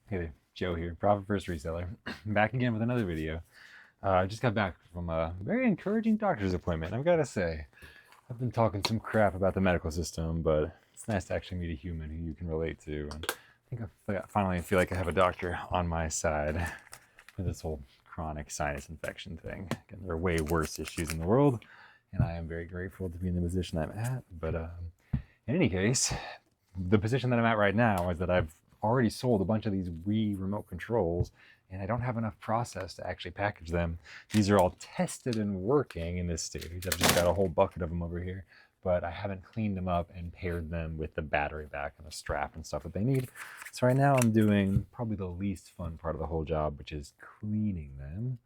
Hey there, Joe here, Profit First Reseller. Back again with another video. I just got back from a very encouraging doctor's appointment. I've got to say, I've been talking some crap about the medical system, but it's nice to actually meet a human who you can relate to. And I think I finally feel like I have a doctor on my side for this whole chronic sinus infection thing. Again, there are way worse issues in the world, and I am very grateful to be in the position I'm at. But in any case, the position that I'm at right now is that I've already sold a bunch of these Wii remote controls, and I don't have enough process to actually package them. These are all tested and working in this stage. I've just got a whole bucket of them over here, but I haven't cleaned them up and paired them with the battery back and the strap and stuff that they need. So right now I'm doing probably the least fun part of the whole job, which is cleaning them.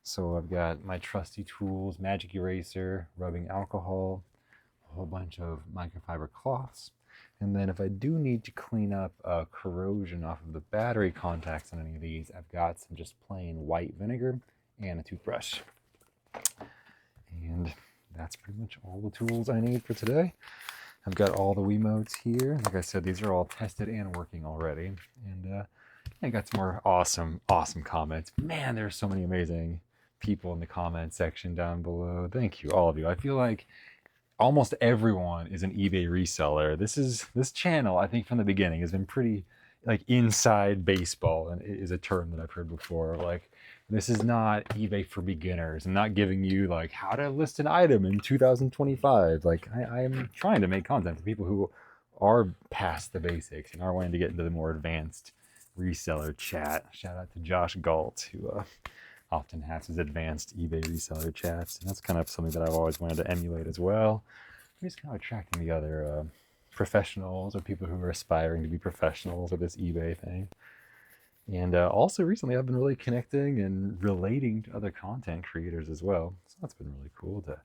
So I've got my trusty tools, magic eraser, rubbing alcohol, a whole bunch of microfiber cloths. And then if I do need to clean up corrosion off of the battery contacts on any of these, I've got some just plain white vinegar and a toothbrush. And that's pretty much all the tools I need for today. I've got all the Wiimotes here. Like I said, these are all tested and working already. And I got some more awesome comments. Man, there's so many amazing people in the comment section down below. Thank you, all of you. I feel like almost everyone is an eBay reseller. This channel, I think from the beginning, has been pretty like inside baseball, and it is a term that I've heard before. Like, this is not eBay for beginners. I'm not giving you like how to list an item in 2025. Like, I am trying to make content for people who are past the basics and are wanting to get into the more advanced reseller chat. Shout out to Josh Galt, who often has his advanced eBay reseller chats, and that's kind of something that I've always wanted to emulate as well. I'm just kind of attracting the other professionals or people who are aspiring to be professionals of this eBay thing. And also recently I've been really connecting and relating to other content creators as well. So that's been really cool to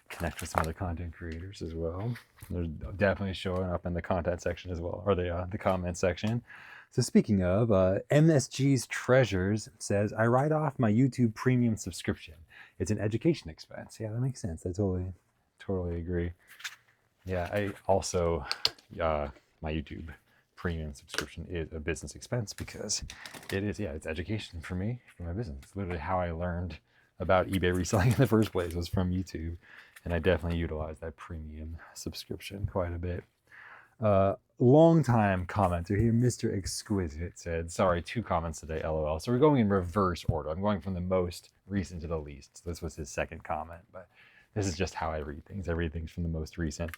connect with some other content creators as well. They're definitely showing up in the content section as well, or the comment section. So speaking of, MSG's Treasures says, I write off my YouTube premium subscription. It's an education expense. Yeah, that makes sense. I totally agree. Yeah, I also, my YouTube premium subscription is a business expense because it is, yeah, it's education for me, for my business. It's literally how I learned about eBay reselling in the first place, was from YouTube. And I definitely utilize that premium subscription quite a bit. Long time commenter here, Mr. Exquisite, said, sorry, 2 comments today, LOL. So we're going in reverse order. I'm going from the most recent to the least. So this was his second comment, but this is just how I read things. I read things from the most recent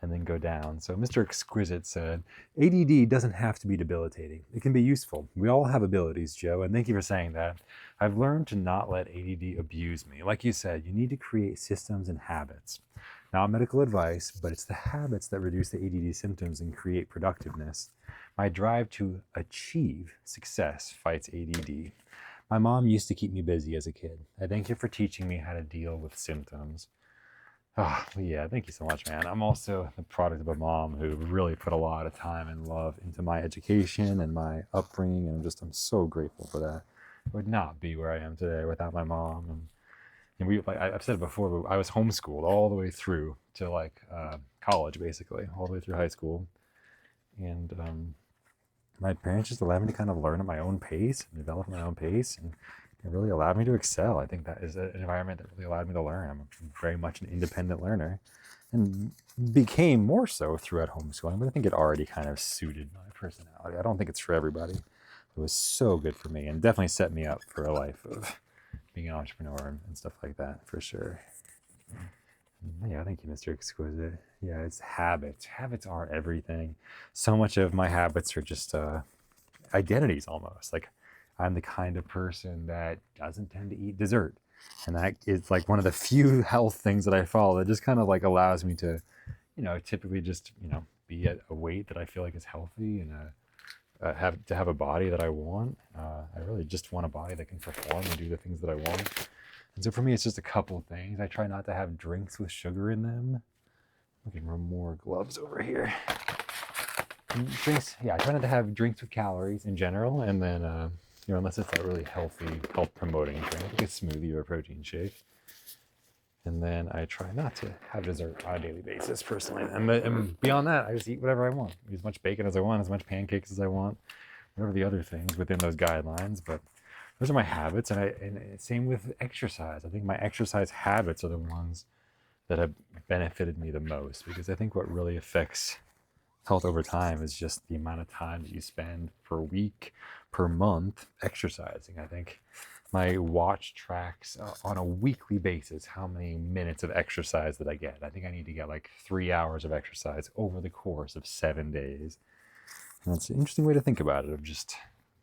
and then go down. So Mr. Exquisite said, ADD doesn't have to be debilitating. It can be useful. We all have abilities, Joe, and thank you for saying that. I've learned to not let ADD abuse me. Like you said, you need to create systems and habits. Not medical advice, but it's the habits that reduce the ADD symptoms and create productiveness. My drive to achieve success fights ADD. My mom used to keep me busy as a kid. I thank you for teaching me how to deal with symptoms. Oh, yeah, thank you so much, man. I'm also the product of a mom who really put a lot of time and love into my education and my upbringing, and I'm so grateful for that. I would not be where I am today without my mom. And we, like I've said it before, but I was homeschooled all the way through to like college, basically, all the way through high school. And my parents just allowed me to kind of learn at my own pace and develop at my own pace. And it really allowed me to excel. I think that is an environment that really allowed me to learn. I'm very much an independent learner and became more so throughout homeschooling, but I think it already kind of suited my personality. I don't think it's for everybody. It was so good for me and definitely set me up for a life of being an entrepreneur and stuff like that, for sure. Yeah, thank you, Mr. Exquisite. Yeah, it's habits. Habits are everything. So much of my habits are just identities almost. Like, I'm the kind of person that doesn't tend to eat dessert. And that is like one of the few health things that I follow that just kind of like allows me to, typically just, be at a weight that I feel like is healthy and have a body that I want. I really just want a body that can perform and do the things that I want. And so for me, it's just a couple things. I try not to have drinks with sugar in them. Looking for more gloves over here. Drinks, yeah, I try not to have drinks with calories in general. And then, unless it's a really healthy, health promoting drink, like a smoothie or a protein shake. And then I try not to have dessert on a daily basis personally. And beyond that, I just eat whatever I want. Eat as much bacon as I want, as much pancakes as I want. whatever the other things within those guidelines. But those are my habits, and same with exercise. I think my exercise habits are the ones that have benefited me the most, because I think what really affects health over time is just the amount of time that you spend per week, per month exercising. I think my watch tracks on a weekly basis how many minutes of exercise that I get. I think I need to get like 3 hours of exercise over the course of 7 days. And that's an interesting way to think about it, of just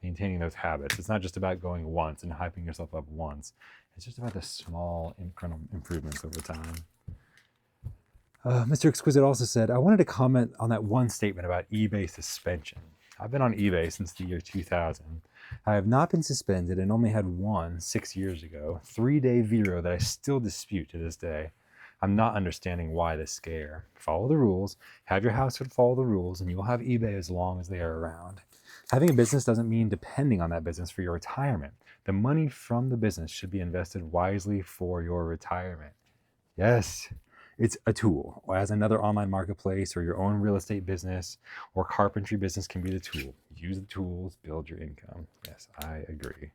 maintaining those habits. It's not just about going once and hyping yourself up once. It's just about the small incremental improvements over time. Mr. Exquisite also said, I wanted to comment on that one statement about eBay suspension. I've been on eBay since the year 2000. I have not been suspended and only had one 6 years ago, 3-day Vero that I still dispute to this day. I'm not understanding why this scare. Follow the rules, have your household follow the rules, and you'll have eBay as long as they are around. Having a business doesn't mean depending on that business for your retirement. The money from the business should be invested wisely for your retirement. Yes, it's a tool, as another online marketplace or your own real estate business or carpentry business can be the tool. Use the tools, build your income. Yes, I agree.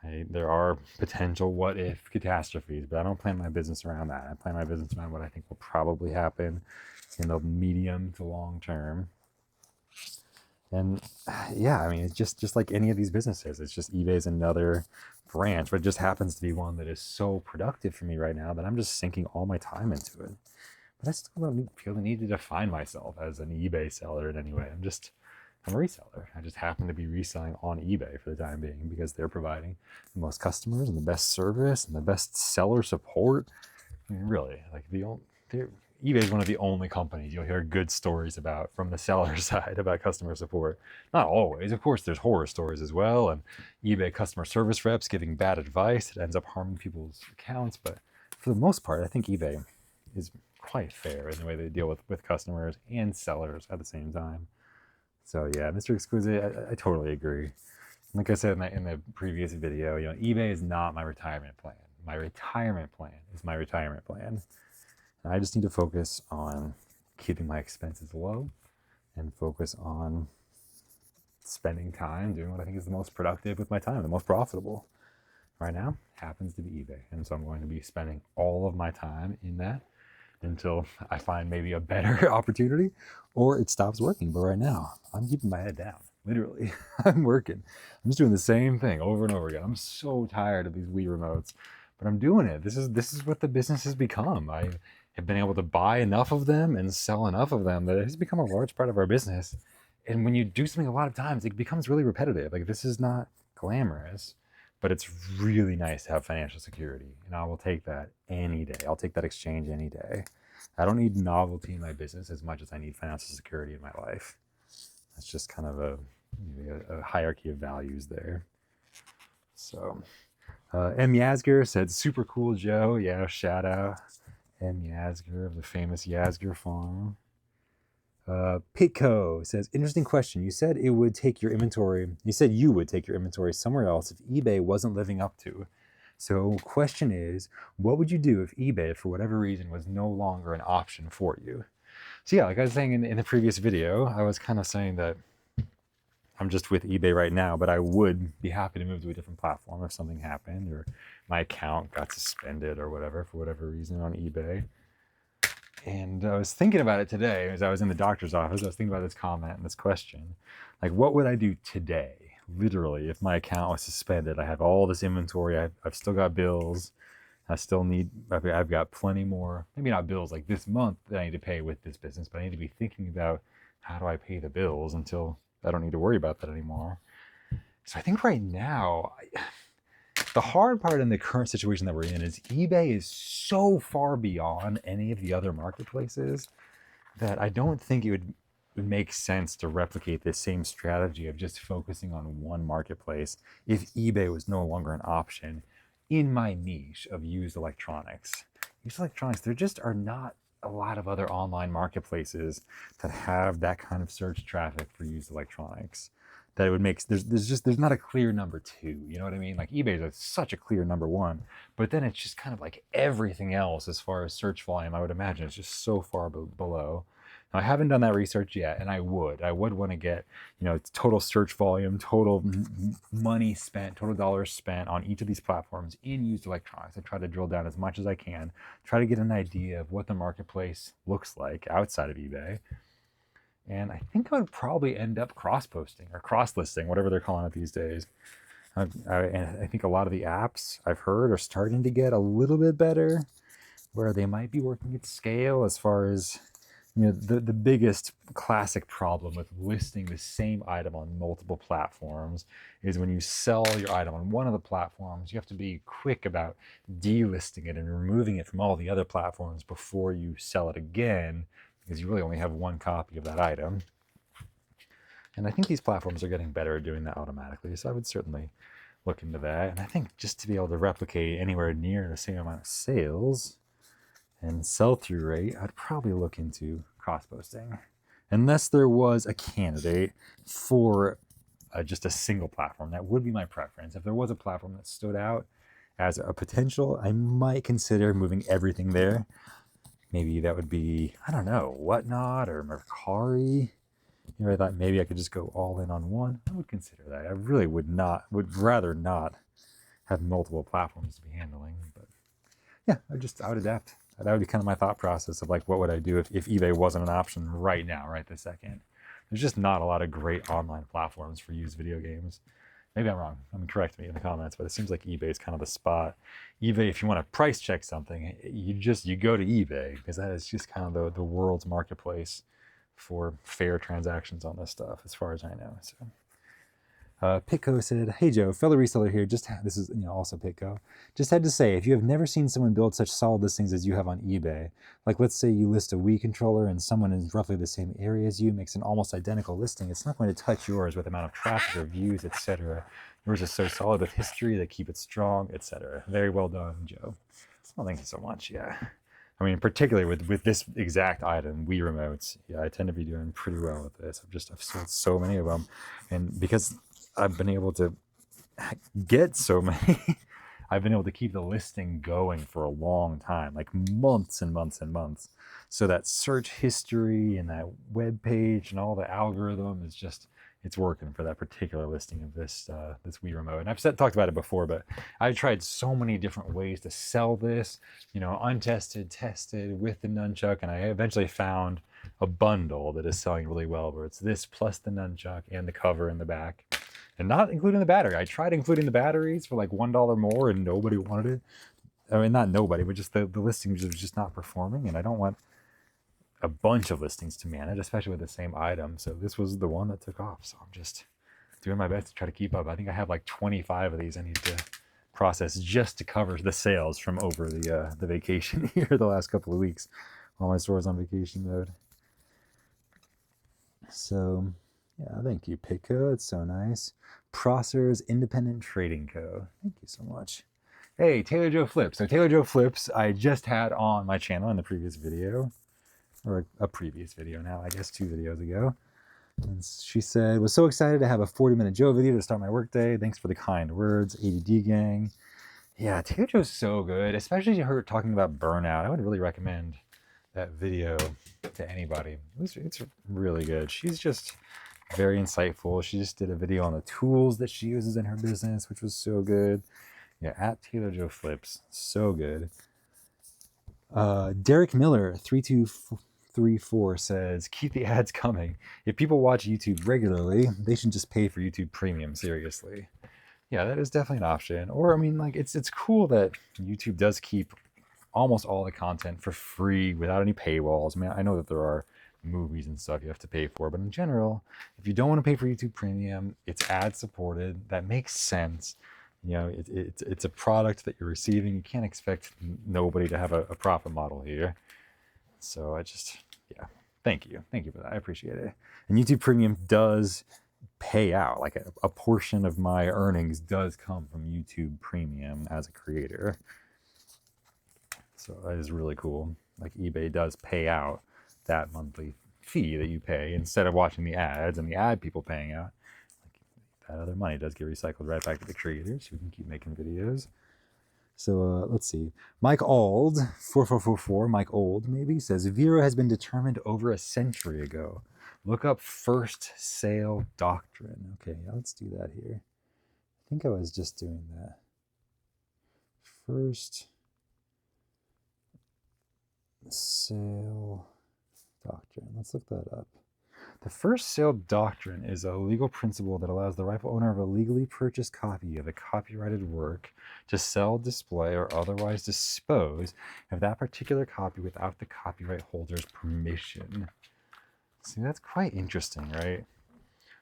There are potential what if catastrophes, but I don't plan my business around that. I plan my business around what I think will probably happen in the medium to long term. And yeah, I mean, it's just like any of these businesses. It's just eBay's another branch, but it just happens to be one that is so productive for me right now that I'm just sinking all my time into it. But I still don't feel the need to define myself as an eBay seller in any way. I'm a reseller. I just happen to be reselling on eBay for the time being because they're providing the most customers and the best service and the best seller support. I mean, really, like eBay is one of the only companies you'll hear good stories about from the seller side about customer support. Not always. Of course, there's horror stories as well, and eBay customer service reps giving bad advice that ends up harming people's accounts. But for the most part, I think eBay is quite fair in the way they deal with customers and sellers at the same time. So yeah, Mr. Exquisite, I totally agree. Like I said in the previous video, eBay is not my retirement plan. My retirement plan is my retirement plan. And I just need to focus on keeping my expenses low and focus on spending time doing what I think is the most productive with my time, the most profitable. Right now happens to be eBay. And so I'm going to be spending all of my time in that until I find maybe a better opportunity or it stops working. But right now, I'm keeping my head down. Literally, I'm working. I'm just doing the same thing over and over again. I'm so tired of these Wii remotes, but I'm doing it. This is what the business has become. I have been able to buy enough of them and sell enough of them that it has become a large part of our business. And when you do something a lot of times, it becomes really repetitive. Like, this is not glamorous, but it's really nice to have financial security. And I will take that any day. I'll take that exchange any day. I don't need novelty in my business as much as I need financial security in my life. That's just kind of a hierarchy of values there. So M. Yasger said, super cool, Joe. Yeah, shout out M. Yasger of the famous Yasger farm. Pitco says, interesting question. You said you would take your inventory somewhere else if eBay wasn't living up to. So question is, what would you do if eBay, for whatever reason, was no longer an option for you? So yeah, like I was saying in the previous video, I was kind of saying that I'm just with eBay right now, but I would be happy to move to a different platform if something happened or my account got suspended or whatever, for whatever reason on eBay. And I was thinking about it today as I was in the doctor's office. I was thinking about this comment and this question. Like, what would I do today, literally, if my account was suspended? I have all this inventory. I've still got bills. I've got plenty more, maybe not bills like this month that I need to pay with this business, but I need to be thinking about how do I pay the bills until I don't need to worry about that anymore. So I think right now, the hard part in the current situation that we're in is eBay is so far beyond any of the other marketplaces that I don't think it would make sense to replicate this same strategy of just focusing on one marketplace if eBay was no longer an option in my niche of used electronics. Used electronics, there just are not a lot of other online marketplaces that have that kind of search traffic for used electronics. That it would make, there's not a clear number two, you know what I mean? Like, eBay is such a clear number one, but then it's just kind of like everything else as far as search volume, I would imagine it's just so far below Now, I haven't done that research yet, and I would want to get, total search volume, total money spent, total dollars spent on each of these platforms in used electronics. I try to drill down as much as I can, try to get an idea of what the marketplace looks like outside of eBay. And I think I would probably end up cross-posting or cross-listing, whatever they're calling it these days. And I think a lot of the apps I've heard are starting to get a little bit better, where they might be working at scale as far as, the biggest classic problem with listing the same item on multiple platforms is when you sell your item on one of the platforms, you have to be quick about delisting it and removing it from all the other platforms before you sell it again, because you really only have one copy of that item. And I think these platforms are getting better at doing that automatically, so I would certainly look into that. And I think just to be able to replicate anywhere near the same amount of sales and sell-through rate, I'd probably look into cross-posting, unless there was a candidate for just a single platform. That would be my preference. If there was a platform that stood out as a potential, I might consider moving everything there. Maybe that would be, I don't know, Whatnot or Mercari. I thought maybe I could just go all in on one. I would consider that. I really would rather not have multiple platforms to be handling. But yeah, I would adapt. That would be kind of my thought process of like, what would I do if eBay wasn't an option right now, right this second? There's just not a lot of great online platforms for used video games. Maybe I'm wrong. Correct me in the comments, but it seems like eBay is kind of the spot. eBay, if you want to price check something, you go to eBay, because that is just kind of the world's marketplace for fair transactions on this stuff, as far as I know. So Pitco said, "Hey Joe, fellow reseller here. This is also Pitco. Just had to say, if you have never seen someone build such solid listings as you have on eBay, like let's say you list a Wii controller and someone in roughly the same area as you makes an almost identical listing, it's not going to touch yours with amount of traffic or views, etc. Yours is so solid with history that keep it strong, etc. Very well done, Joe." Well, thank you so much. Yeah. I mean, particularly with this exact item, Wii remotes, yeah, I tend to be doing pretty well with this. I've sold so many of them, and because I've been able to get so many, I've been able to keep the listing going for a long time, like months and months and months. So that search history and that web page and all the algorithm is just, it's working for that particular listing of this Wii remote. And I've talked about it before, but I tried so many different ways to sell this, untested, tested with the nunchuck, and I eventually found a bundle that is selling really well, where it's this plus the nunchuck and the cover in the back, and not including the battery. I tried including the batteries for like $1 more, and nobody wanted it. I mean, not nobody, but just the listing was just not performing, and I don't want a bunch of listings to manage, especially with the same item. So this was the one that took off. So I'm just doing my best to try to keep up. I think I have like 25 of these I need to process just to cover the sales from over the vacation here the last couple of weeks while my store's on vacation mode. So yeah, thank you, Pitco. It's so nice. Prosser's Independent Trading Co. Thank you so much. Hey, Taylor Joe Flips. So Taylor Joe Flips, I just had on my channel in the previous video, or a previous video now, I guess 2 videos ago. And she said, "Was so excited to have a 40-minute Joe video to start my workday. Thanks for the kind words, ADD gang." Yeah, Taylor Joe's so good, especially her talking about burnout. I would really recommend that video to anybody. It's really good. She's just very insightful. She just did a video on the tools that she uses in her business, which was so good. Yeah, at Taylor Joe Flips, so good. Derek Miller 3234 says, "Keep the ads coming. If people watch YouTube regularly, they should just pay for YouTube Premium. Seriously." Yeah, that is definitely an option. Or I mean, like it's cool that YouTube does keep almost all the content for free without any paywalls. I mean, I know that there are movies and stuff you have to pay for, but in general, if you don't want to pay for YouTube Premium, it's ad supported. That makes sense. It's a product that you're receiving. You can't expect nobody to have a profit model here. So yeah, thank you for that. I appreciate it. And YouTube Premium does pay out, like a portion of my earnings does come from YouTube Premium as a creator. So that is really cool. Like eBay does pay out that monthly fee that you pay instead of watching the ads and the ad people paying out. Like that other money does get recycled right back to the creators who can keep making videos. So let's see. Mike Ald, 4444, Mike Old maybe, says Vero has been determined over a century ago. Look up first sale doctrine. Okay, yeah, let's do that here. I think I was just doing that. First sale doctrine. Let's look that up. The first sale doctrine is a legal principle that allows the rightful owner of a legally purchased copy of a copyrighted work to sell, display, or otherwise dispose of that particular copy without the copyright holder's permission. See, that's quite interesting, right?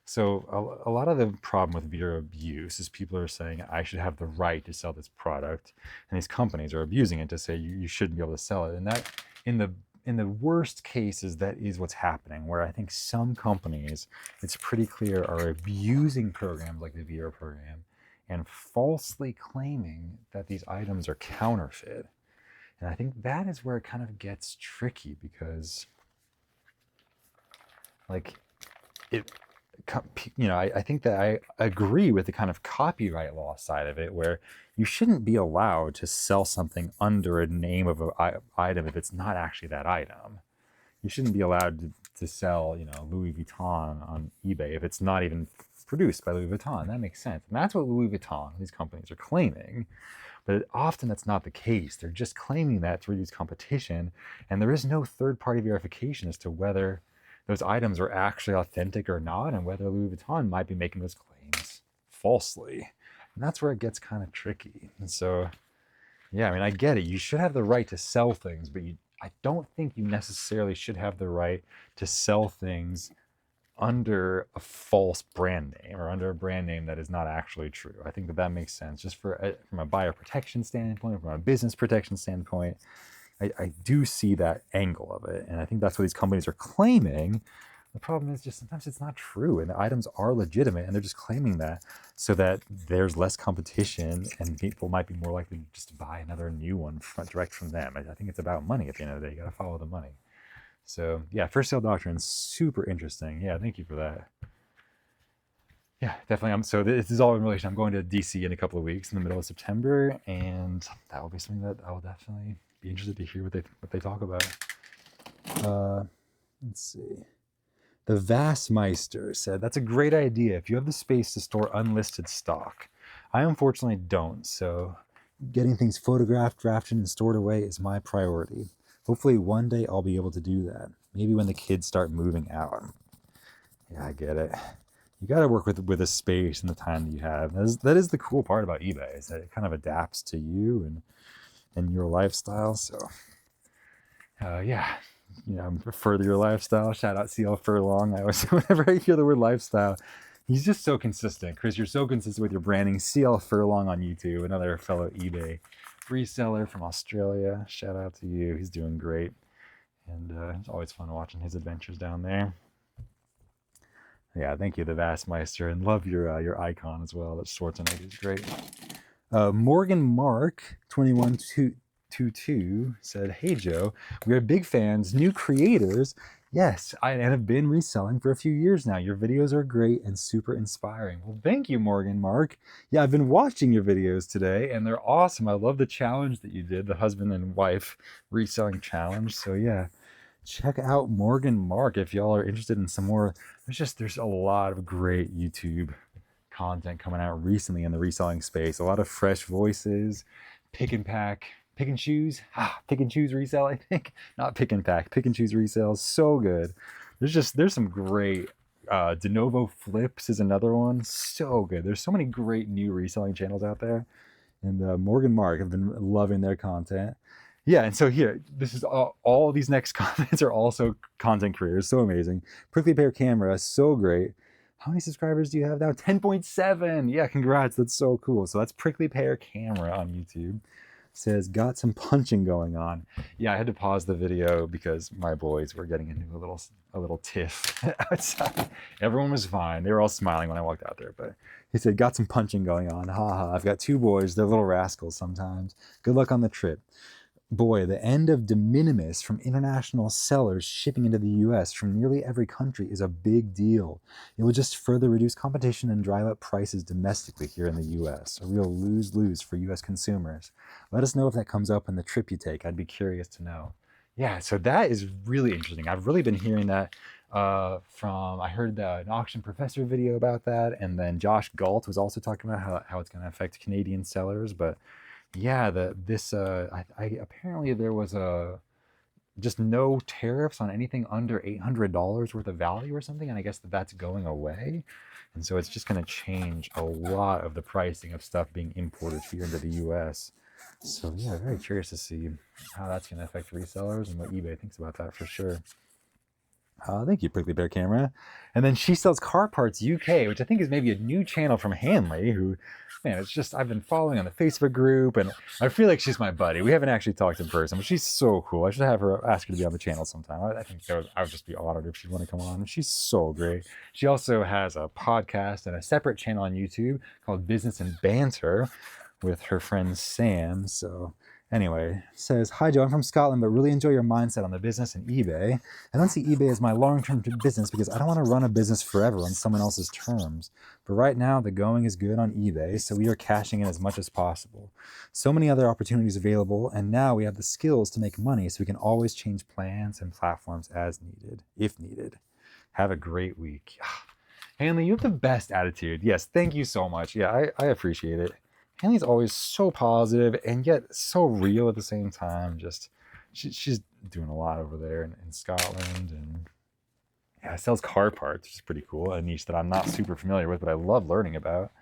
So a lot of the problem with Vero abuse is people are saying, I should have the right to sell this product. And these companies are abusing it to say you shouldn't be able to sell it. And that, in the worst cases, that is what's happening, where I think some companies, it's pretty clear, are abusing programs like the Vero program and falsely claiming that these items are counterfeit. And I think that is where it kind of gets tricky, because like it, you know, I think that I agree with the kind of copyright law side of it, where you shouldn't be allowed to sell something under a name of an item if it's not actually that item. You shouldn't be allowed to sell, you know, Louis Vuitton on eBay if it's not even produced by Louis Vuitton. That makes sense. And that's what Louis Vuitton, these companies, are claiming. But often that's not the case. They're just claiming that to reduce competition, and there is no third-party verification as to whether those items are actually authentic or not, and whether Louis Vuitton might be making those claims falsely. And that's where it gets kind of tricky. And so, yeah, I mean, I get it. You should have the right to sell things, but I don't think you necessarily should have the right to sell things under a false brand name, or under a brand name that is not actually true. I think that makes sense, just from a buyer protection standpoint, from a business protection standpoint. I do see that angle of it, and I think that's what these companies are claiming. The problem is just sometimes it's not true, and the items are legitimate, and they're just claiming that so that there's less competition, and people might be more likely just to buy another new one direct from them. I think it's about money at the end of the day. You got to follow the money. So yeah, first sale doctrine, super interesting. Yeah, thank you for that. Yeah, definitely. So this is all in relation. I'm going to DC in a couple of weeks in the middle of September, and that will be something that I will definitely be interested to hear what they talk about. Let's see. The Vassmeister said, that's a great idea if you have the space to store unlisted stock. I unfortunately don't, so getting things photographed, drafted, and stored away is my priority. Hopefully one day I'll be able to do that. Maybe when the kids start moving out. Yeah, I get it. You got to work with the space and the time that you have. That is the cool part about eBay, is that it kind of adapts to you and your lifestyle. So, yeah, you know, further your lifestyle. Shout out CL Furlong. Whenever I hear the word lifestyle, he's just so consistent. Chris, you're so consistent with your branding. CL Furlong on YouTube, another fellow eBay reseller from Australia. Shout out to you. He's doing great, and it's always fun watching his adventures down there. Yeah, thank you, the Vassmeister, and love your icon as well. That Schwarzenegger is great. Morgan Mark 2122 said, "Hey Joe, we are big fans, new creators. Yes, and have been reselling for a few years now. Your videos are great and super inspiring." Well, thank you, Morgan Mark. Yeah, I've been watching your videos today, and they're awesome. I love the challenge that you did, the husband and wife reselling challenge. So yeah, check out Morgan Mark if y'all are interested in some more. There's a lot of great YouTube content coming out recently in the reselling space. A lot of fresh voices, pick and choose resell, I think. Not pick and pack, pick and choose resell. So good. There's some great de novo flips is another one. So good. There's so many great new reselling channels out there. And Morgan Mark, I've been loving their content. Yeah, and so here, this is all these next comments are also content creators. So amazing. Prickly Pear Camera, so great. How many subscribers do you have now? 10.7. Yeah, congrats. That's so cool. So that's Prickly Pear Camera on YouTube. Says, got some punching going on. Yeah, I had to pause the video because my boys were getting into a little tiff outside. Everyone was fine. They were all smiling when I walked out there. But he said, got some punching going on. Ha ha. I've got two boys. They're little rascals sometimes. Good luck on the trip. Boy, the end of de minimis from international sellers shipping into the US from nearly every country is a big deal. It will just further reduce competition and drive up prices domestically here in the US. A real lose-lose for US consumers. Let us know if that comes up in the trip you take. I'd be curious to know. Yeah, so that is really interesting. I've really been hearing that I heard an auction professor video about that, and then Josh Galt was also talking about how it's going to affect Canadian sellers, but yeah, apparently there was just no tariffs on anything under $800 worth of value or something, and I guess that's going away, and so it's just going to change a lot of the pricing of stuff being imported here into the U.S. So yeah, very curious to see how that's going to affect resellers and what eBay thinks about that for sure. Thank you, Prickly Bear Camera. And then She Sells Car Parts UK, which I think is maybe a new channel from Hanley, who, man, it's just, I've been following on the Facebook group, and I feel like she's my buddy. We haven't actually talked in person, but she's so cool. I should ask her to be on the channel sometime. I think I would just be honored if she'd want to come on. She's so great. She also has a podcast and a separate channel on YouTube called Business and Banter with her friend Sam. So anyway, says, hi Joe, I'm from Scotland, but really enjoy your mindset on the business and eBay. I don't see eBay as my long-term business because I don't want to run a business forever on someone else's terms. But right now, the going is good on eBay, so we are cashing in as much as possible. So many other opportunities available, and now we have the skills to make money, so we can always change plans and platforms as needed, if needed. Have a great week. Hanley, you have the best attitude. Yes, thank you so much. Yeah, I appreciate it. Hanley's always so positive and yet so real at the same time. Just she's doing a lot over there in Scotland, and yeah, sells car parts, which is pretty cool. A niche that I'm not super familiar with, but I love learning about.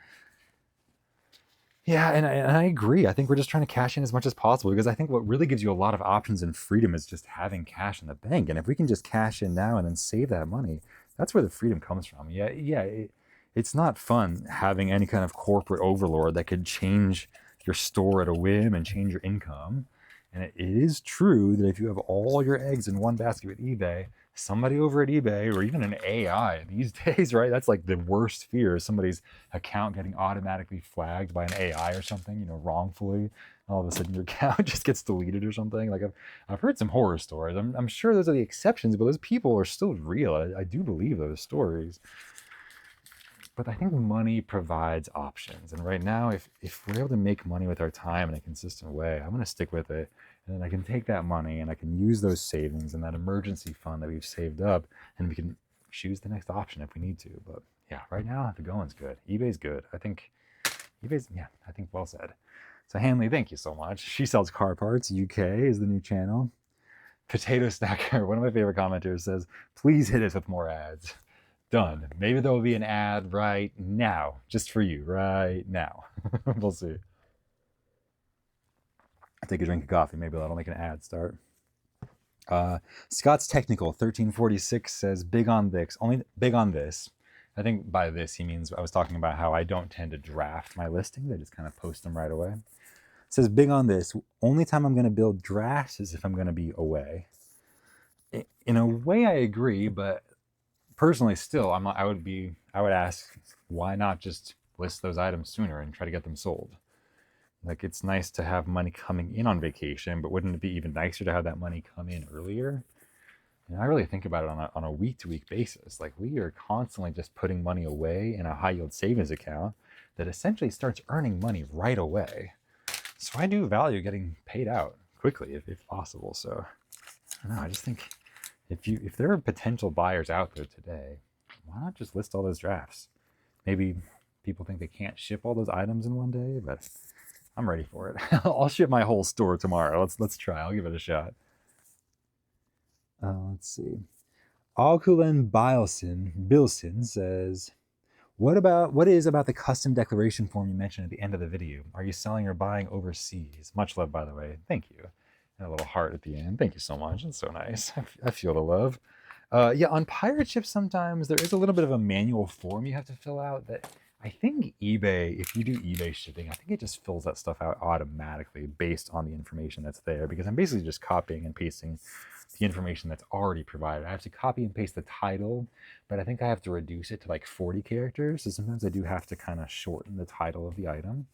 Yeah, and I agree. I think we're just trying to cash in as much as possible, because I think what really gives you a lot of options and freedom is just having cash in the bank. And if we can just cash in now and then save that money, that's where the freedom comes from. It's not fun having any kind of corporate overlord that could change your store at a whim and change your income. And it is true that if you have all your eggs in one basket with eBay, somebody over at eBay, or even an AI these days, right? That's like the worst fear, is somebody's account getting automatically flagged by an AI or something, wrongfully. All of a sudden your account just gets deleted or something. Like I've heard some horror stories. I'm sure those are the exceptions, but those people are still real. I do believe those stories. But I think money provides options. And right now, if we're able to make money with our time in a consistent way, I'm going to stick with it. And then I can take that money and I can use those savings and that emergency fund that we've saved up, and we can choose the next option if we need to. But yeah, right now, the going's good. eBay's good. I think well said. So Hanley, thank you so much. She Sells Car Parts UK is the new channel. Potato Stacker, one of my favorite commenters, says, please hit us with more ads. Done. Maybe there will be an ad right now, just for you, right now. We'll see. I'll take a drink of coffee. Maybe that'll make an ad start. Scott's Technical 1346 says, big on this. Only big on this. I think by this he means, I was talking about how I don't tend to draft my listings. I just kind of post them right away. It says, big on this. Only time I'm going to build drafts is if I'm going to be away. In a way, I agree, but personally, still, I would ask, why not just list those items sooner and try to get them sold? Like, it's nice to have money coming in on vacation, but wouldn't it be even nicer to have that money come in earlier? And I really think about it on a week-to-week basis. Like, we are constantly just putting money away in a high-yield savings account that essentially starts earning money right away. So I do value getting paid out quickly if possible. So I don't know, I just think if there are potential buyers out there today, why not just list all those drafts? Maybe people think they can't ship all those items in one day, but I'm ready for it. I'll ship my whole store tomorrow. Let's try. I'll give it a shot. Let's see. Alkulen Bilson says, what is about the custom declaration form you mentioned at the end of the video? Are you selling or buying overseas? Much love, by the way. Thank you. And a little heart at the end. Thank you so much. That's so nice. I feel the love. Yeah, on pirate ships, sometimes there is a little bit of a manual form you have to fill out that I think eBay, if you do eBay shipping, I think it just fills that stuff out automatically based on the information that's there, because I'm basically just copying and pasting the information that's already provided. I have to copy and paste the title, but I think I have to reduce it to like 40 characters. So sometimes I do have to kind of shorten the title of the item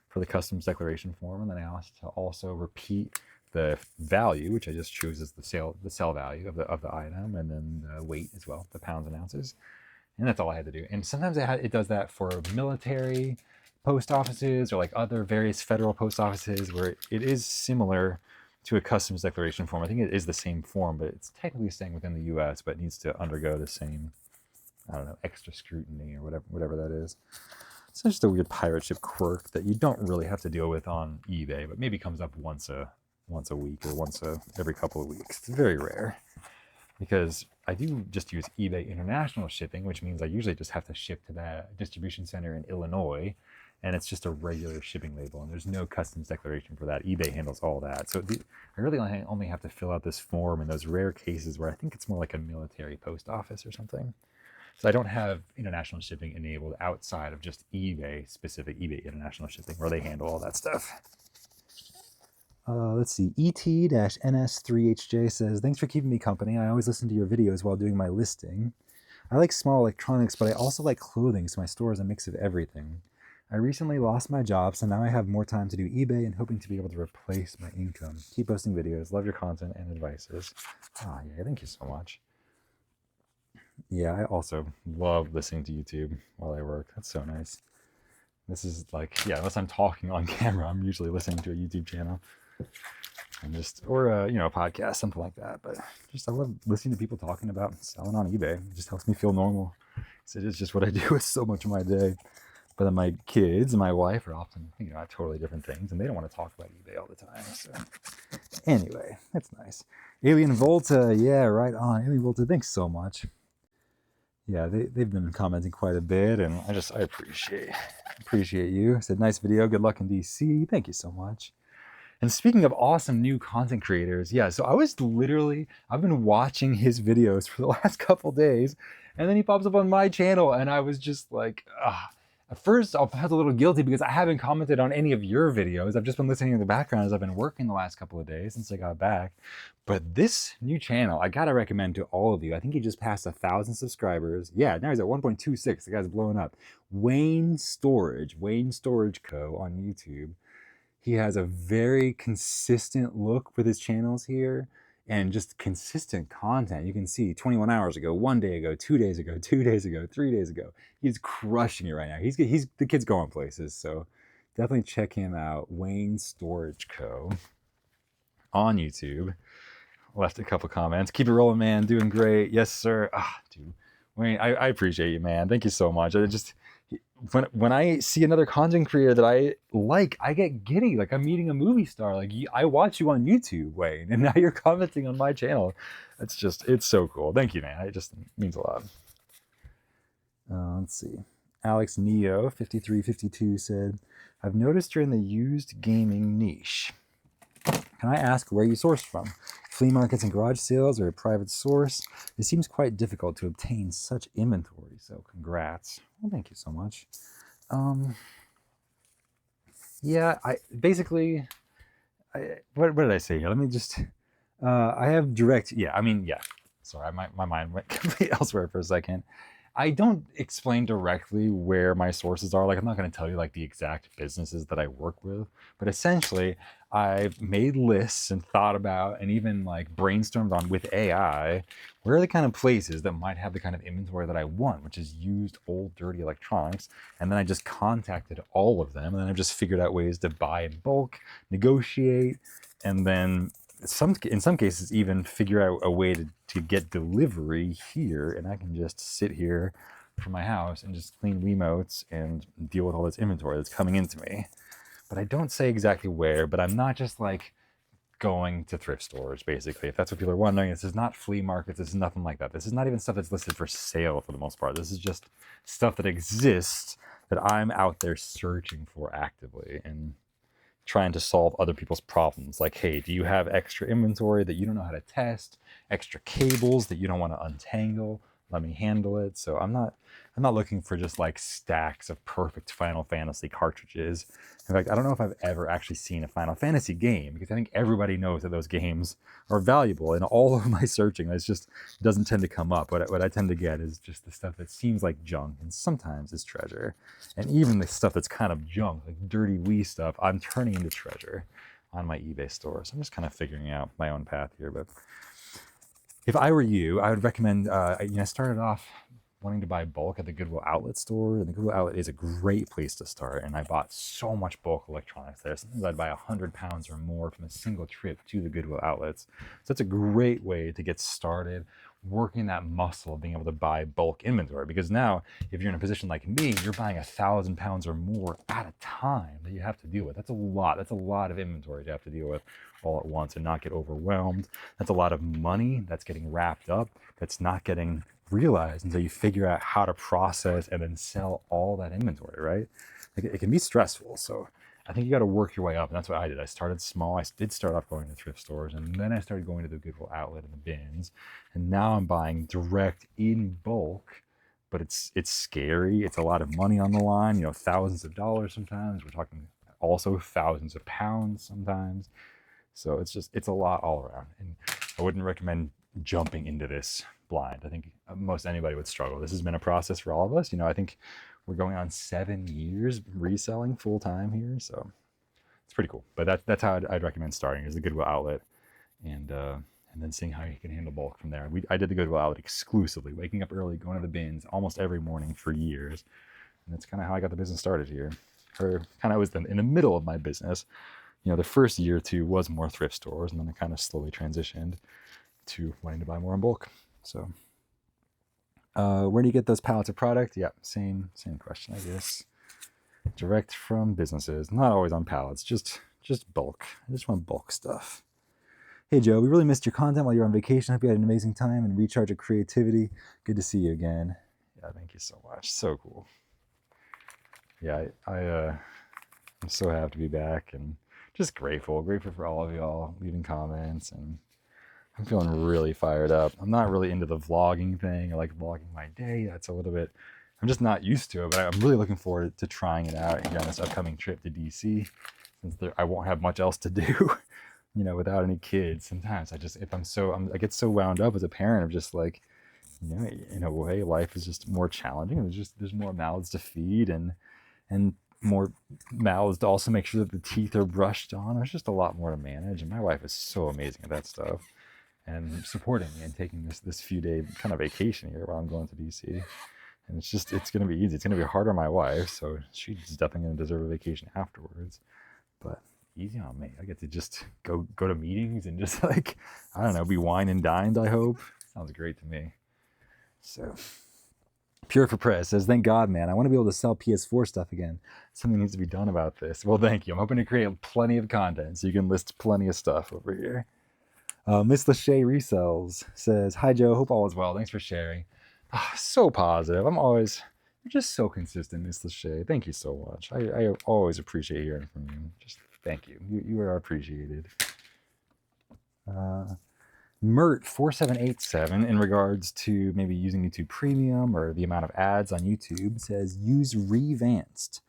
for the customs declaration form. And then I have to also repeat the value, which I just choose as the sell value of the item, and then the weight as well, the pounds and ounces. And that's all I had to do. And sometimes it does that for military post offices or like other various federal post offices where it is similar to a customs declaration form. I think it is the same form, but it's technically staying within the US, but needs to undergo the same, I don't know, extra scrutiny or whatever that is. So it's just a weird pirate ship quirk that you don't really have to deal with on eBay, but maybe comes up once a week or every couple of weeks. It's very rare because I do just use eBay international shipping, which means I usually just have to ship to that distribution center in Illinois, and it's just a regular shipping label, and there's no customs declaration for that. eBay handles all that. So I really only have to fill out this form in those rare cases where I think it's more like a military post office or something. So I don't have international shipping enabled outside of just specific eBay international shipping, where they handle all that stuff. Let's see, ET-NS3HJ says, thanks for keeping me company. I always listen to your videos while doing my listing. I like small electronics, but I also like clothing, so my store is a mix of everything. I recently lost my job, so now I have more time to do eBay and hoping to be able to replace my income. Keep posting videos. Love your content and advices. Yeah, thank you so much. Yeah, I also love listening to YouTube while I work. That's so nice. This is like, yeah, unless I'm talking on camera, I'm usually listening to a YouTube channel. Or a podcast, something like that. But I love listening to people talking about selling on eBay. It just helps me feel normal. So it is just what I do with so much of my day. But then my kids and my wife are often, at totally different things, and they don't want to talk about eBay all the time. So anyway, that's nice. Alien Volta, yeah, right on. Alien Volta, thanks so much. Yeah, they've been commenting quite a bit, and I appreciate you. Said, nice video. Good luck in DC. Thank you so much. And speaking of awesome new content creators, yeah, so I've been watching his videos for the last couple days, and then he pops up on my channel, and I was just like, At first, I felt a little guilty because I haven't commented on any of your videos. I've just been listening in the background as I've been working the last couple of days since I got back. But this new channel, I gotta recommend to all of you. I think he just passed 1,000 subscribers. Yeah, now he's at 1.26. The guy's blowing up. Wayne Storage Co. on YouTube. He has a very consistent look with his channels here and just consistent content. You can see 21 hours ago, 1 day ago, 2 days ago, 2 days ago, 3 days ago. He's crushing it right now. The kid's going places. So definitely check him out. Wayne Storage Co. on YouTube. Left a couple comments. Keep it rolling, man. Doing great. Yes, sir. Dude. Wayne, I appreciate you, man. Thank you so much. When I see another content creator that I like, I get giddy. Like I'm meeting a movie star. Like I watch you on YouTube, Wayne, and now you're commenting on my channel. It's so cool. Thank you, man. It just means a lot. Let's see. Alex Neo 5352 said, I've noticed you're in the used gaming niche. Can I ask where you source from? Flea markets and garage sales or a private source? It seems quite difficult to obtain such inventory, so congrats. Well, thank you so much. Yeah, what did I say here? Let me just, I have direct, sorry, my mind went completely elsewhere for a second. I don't explain directly where my sources are. Like, I'm not going to tell you like the exact businesses that I work with, but essentially I've made lists and thought about and even like brainstormed on with AI, where are the kind of places that might have the kind of inventory that I want, which is used old dirty electronics. And then I just contacted all of them, and then I've just figured out ways to buy in bulk, negotiate, and then in some cases even figure out a way to get delivery here, and I can just sit here from my house and just clean Wiimotes and deal with all this inventory that's coming into me. But I don't say exactly where, but I'm not just like going to thrift stores, basically. If that's what people are wondering, this is not flea markets, this is nothing like that. This is not even stuff that's listed for sale for the most part. This is just stuff that exists that I'm out there searching for actively and trying to solve other people's problems. Like, hey, do you have extra inventory that you don't know how to test? Extra cables that you don't want to untangle? Let me handle it. So I'm not looking for just like stacks of perfect Final Fantasy cartridges. In fact, I don't know if I've ever actually seen a Final Fantasy game, because I think everybody knows that those games are valuable. In all of my searching, it just doesn't tend to come up. What I tend to get is just the stuff that seems like junk, and sometimes is treasure. And even the stuff that's kind of junk, like dirty Wii stuff, I'm turning into treasure. on my eBay store. So I'm just kind of figuring out my own path here. But if I were you, I would recommend, I started off wanting to buy bulk at the Goodwill outlet store, and the Goodwill outlet is a great place to start. And I bought so much bulk electronics there. Sometimes I'd buy 100 pounds or more from a single trip to the Goodwill outlets. So that's a great way to get started working that muscle of being able to buy bulk inventory. Because now, if you're in a position like me, you're buying 1,000 pounds or more at a time that you have to deal with. That's a lot. That's a lot of inventory to have to deal with all at once and not get overwhelmed. That's a lot of money that's getting wrapped up, that's not getting realized until you figure out how to process and then sell all that inventory, right? It can be stressful. So I think you got to work your way up. And that's what I did. I started small. I did start off going to thrift stores, and then I started going to the Goodwill outlet and the bins. And now I'm buying direct in bulk, but it's scary. It's a lot of money on the line, thousands of dollars sometimes. We're talking also thousands of pounds sometimes. So it's a lot all around. And I wouldn't recommend jumping into this blind. I think most anybody would struggle. This has been a process for all of us. I think we're going on 7 years reselling full time here. So it's pretty cool. But that's how I'd recommend starting, is the Goodwill outlet, and then seeing how you can handle bulk from there. I did the Goodwill outlet exclusively, waking up early, going to the bins almost every morning for years. And that's kind of how I got the business started here. Or kind of was in the middle of my business. The first year or two was more thrift stores, and then I kind of slowly transitioned to wanting to buy more in bulk. So where do you get those pallets of product? Yeah, same question, I guess. Direct from businesses, not always on pallets, just bulk. I just want bulk stuff. Hey Joe, we really missed your content while you were on vacation. Hope you had an amazing time and recharge of creativity. Good to see you again. Yeah, thank you so much. So cool. Yeah, I'm so happy to be back, and just grateful for all of y'all leaving comments, and I'm feeling really fired up. I'm not really into the vlogging thing. I like vlogging my day. That's a little bit, I'm just not used to it, but I'm really looking forward to trying it out here on this upcoming trip to DC, since I won't have much else to do, without any kids. Sometimes I get so wound up as a parent of just like, in a way, life is just more challenging. There's more mouths to feed and more mouths to also make sure that the teeth are brushed on. There's just a lot more to manage, and my wife is so amazing at that stuff, and supporting me and taking this few day kind of vacation here while I'm going to DC. And it's going to be easy. It's going to be hard on my wife, so she's definitely going to deserve a vacation afterwards, but easy on me. I get to just go to meetings and just like, I don't know, be wine and dined, I hope. Sounds great to me. So Pure for Press says, thank God, man. I want to be able to sell PS4 stuff again. Something needs to be done about this. Well, thank you. I'm hoping to create plenty of content so you can list plenty of stuff over here. Miss Lachey Resells says, hi, Joe. Hope all is well. Thanks for sharing. So positive. You're just so consistent, Miss Lachey. Thank you so much. I always appreciate hearing from you. Just thank you. You are appreciated. Mert4787, in regards to maybe using YouTube Premium or the amount of ads on YouTube, says use Revanced.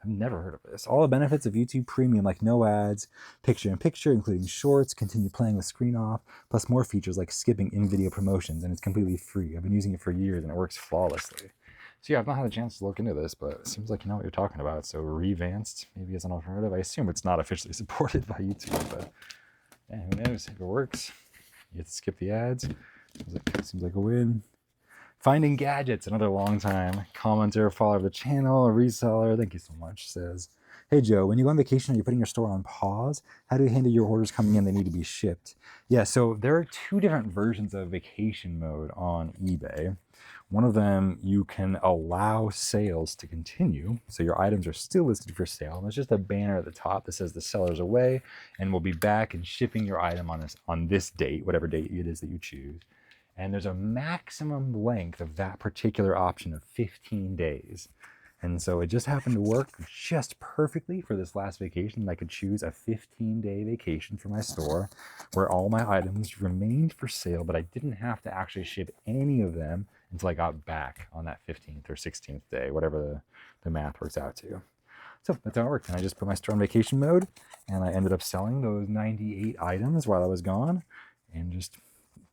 I've never heard of this. All the benefits of YouTube Premium, like no ads, picture-in-picture, including shorts, continue playing with screen off, plus more features like skipping in-video promotions, and it's completely free. I've been using it for years, and it works flawlessly. So yeah, I've not had a chance to look into this, but it seems like you know what you're talking about. So Revanced, maybe as an alternative. I assume it's not officially supported by YouTube, but yeah, who knows? If it works. You get to skip the ads. Seems like a win. Finding Gadgets, another long time commenter, follower of the channel, a reseller. Thank you so much. Says, hey Joe, when you go on vacation, are you putting your store on pause? How do you handle your orders coming in that need to be shipped? Yeah, so there are two different versions of vacation mode on eBay. One of them, you can allow sales to continue. So your items are still listed for sale. And there's just a banner at the top that says the seller's away and we'll be back and shipping your item on this date, whatever date it is that you choose. And there's a maximum length of that particular option of 15 days. And so it just happened to work just perfectly for this last vacation. I could choose a 15-day vacation for my store where all my items remained for sale, but I didn't have to actually ship any of them until I got back on that 15th or 16th day, whatever the math works out to. So that's how it worked. And I just put my store on vacation mode, and I ended up selling those 98 items while I was gone and just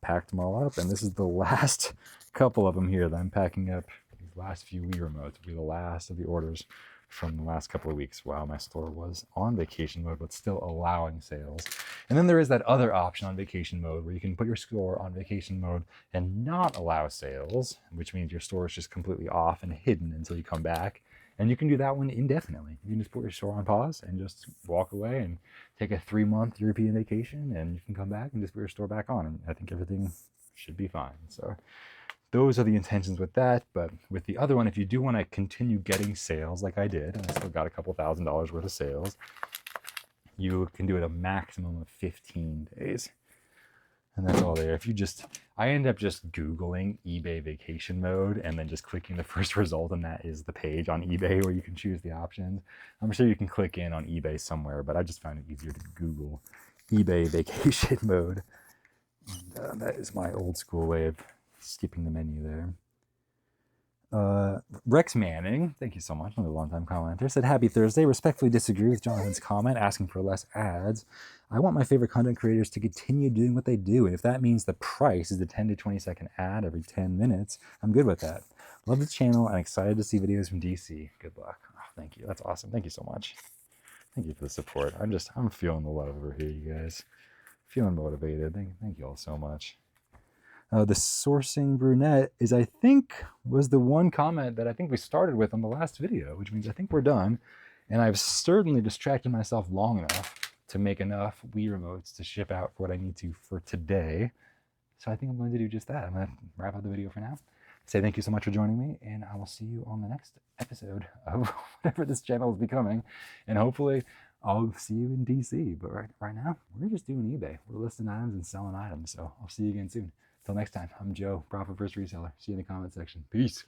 packed them all up. And this is the last couple of them here that I'm packing up. These last few Wii remotes will be the last of the orders from the last couple of weeks while my store was on vacation mode, but still allowing sales. And then there is that other option on vacation mode where you can put your store on vacation mode and not allow sales, which means your store is just completely off and hidden until you come back. And you can do that one indefinitely. You can just put your store on pause and just walk away and take a 3-month European vacation, and you can come back and just put your store back on. And I think everything should be fine. So those are the intentions with that. But with the other one, if you do want to continue getting sales like I did, and I still got a couple $1,000s worth of sales, you can do it a maximum of 15 days. And that's all there. If you just, I end up just Googling eBay vacation mode and then just clicking the first result, and that is the page on eBay where you can choose the options. I'm sure you can click in on eBay somewhere, but I just found it easier to Google eBay vacation mode. And that is my old school way of skipping the menu there. Rex Manning, thank you so much, another long-time commenter, said, "Happy Thursday. Respectfully disagree with Jonathan's comment asking for less ads. I want my favorite content creators to continue doing what they do, and if that means the price is a 10 to 20 second ad every 10 minutes, I'm good with that. Love the channel. I'm excited to see videos from DC. Good luck." Oh, thank you. That's awesome. Thank you so much. Thank you for the support. I'm feeling the love over here, you guys. Feeling motivated. Thank you all so much. The sourcing brunette is, I think, was the one comment that I think we started with on the last video, which means I think we're done. And I've certainly distracted myself long enough to make enough Wii remotes to ship out for what I need to for today. So I think I'm going to do just that. I'm going to wrap up the video for now. Say thank you so much for joining me, and I will see you on the next episode of whatever this channel is becoming. And hopefully I'll see you in DC. But right now, we're just doing eBay. We're listing items and selling items. So I'll see you again soon. Till next time, I'm Joe, Profit First Reseller. See you in the comment section. Peace.